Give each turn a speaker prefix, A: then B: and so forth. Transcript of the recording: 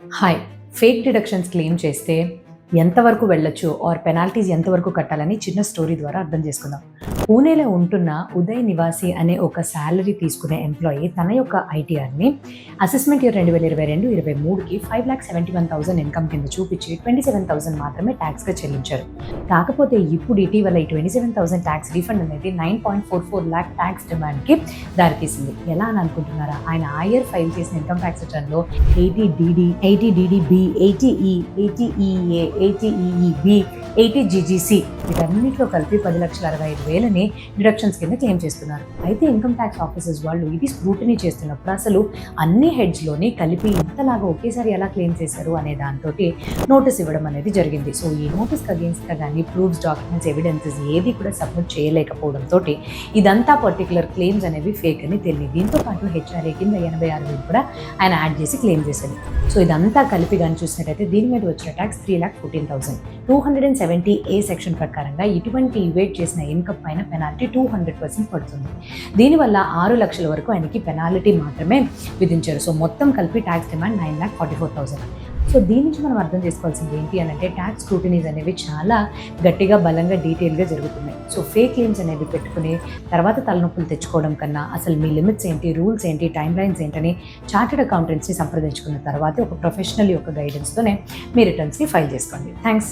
A: Hi. Fake deductions claim చేస్తే ఎంతవరకు వెళ్ళొచ్చు ఆర్ పెనాల్టీస్ ఎంతవరకు కట్టాలని చిన్న స్టోరీ ద్వారా అర్థం చేసుకుందాం. పూణేలో ఉంటున్న ఉదయ్ నివాసి అనే ఒక సాలరీ తీసుకునే ఎంప్లాయీ తన యొక్క ఐటీఆర్‌ని అసెస్మెంట్ ఇయర్ 2022-23కి 5,71,000 ఇన్కమ్ కింద చూపించి 27,000 మాత్రమే ట్యాక్స్‌గా చెల్లించారు. కాకపోతే ఇప్పుడు ఇటీవల ఈ 27,000 ట్యాక్స్ రీఫండ్ అనేది 9.44 లాక్ ట్యాక్స్ డిమాండ్‌కి దారితీసింది. ఎలా అని అనుకుంటున్నారా? ఆయన ఆ ఇయర్ ఫైల్ చేసిన ఇన్కమ్ ట్యాక్స్ రిటర్న్‌లో 80DD, 80DDB, 80E, 80EA, 80EEB, 80GGC వీటన్నిటిలో కలిపి 10,65,000ని డిడక్షన్స్ కింద క్లెయిమ్ చేస్తున్నారు. అయితే ఇన్కమ్ ట్యాక్స్ ఆఫీసర్స్ వాళ్ళు ఇది స్క్రూటినీ చేస్తున్నప్పుడు అసలు అన్ని హెడ్స్‌లోని కలిపి ఇంతలాగా ఒకేసారి ఎలా క్లెయిమ్ చేశారు అనే దాంతో నోటీస్ ఇవ్వడం అనేది జరిగింది. సో ఈ నోటీస్‌కి అగెయిన్స్ట్‌గా కానీ ప్రూఫ్స్, డాక్యుమెంట్స్, ఎవిడెన్సెస్ ఏది కూడా సబ్మిట్ చేయలేకపోవడంతో ఇదంతా పర్టికులర్ క్లెయిమ్స్ అనేవి ఫేక్ అని తెలియదు. దీంతో పాటు హెచ్ఆర్ఏ కింద 86,000 కూడా ఆయన యాడ్ చేసి క్లెయిమ్ చేశారు. సో ఇదంతా కలిపి కానీ చూసినట్టయితే దీని మీద వచ్చిన ట్యాక్స్ 3,14,000. 270A సెక్షన్ ప్రకారంగా ఇటువంటి ఇవేట్ చేసిన ఇన్కమ్ పైన పెనాల్టీ 200% పడుతుంది. దీనివల్ల 6 లక్షల వరకు ఆయనకి పెనాల్టీ మాత్రమే విధించారు. సో మొత్తం కలిపి ట్యాక్స్ డిమాండ్ 9,44,000. సో దీని నుంచి మనం అర్థం చేసుకోవాల్సింది ఏంటి అని అంటే ట్యాక్స్ స్క్రూటినీస్ అనేవి చాలా గట్టిగా, బలంగా, డీటెయిల్గా జరుగుతున్నాయి. సో ఫేక్ క్లెయిమ్స్ అనేవి పెట్టుకుని తర్వాత తలనొప్పులు తెచ్చుకోవడం కన్నా అసలు మీ లిమిట్స్ ఏంటి, రూల్స్ ఏంటి, టైమ్ లైన్స్ ఏంటని చార్టెడ్ అకౌంటెంట్స్ని సంప్రదించుకున్న తర్వాత ఒక ప్రొఫెషనల్ యొక్క గైడెన్స్తోనే మీ రిటర్న్స్ని ఫైల్ చేసుకోండి. థ్యాంక్స్.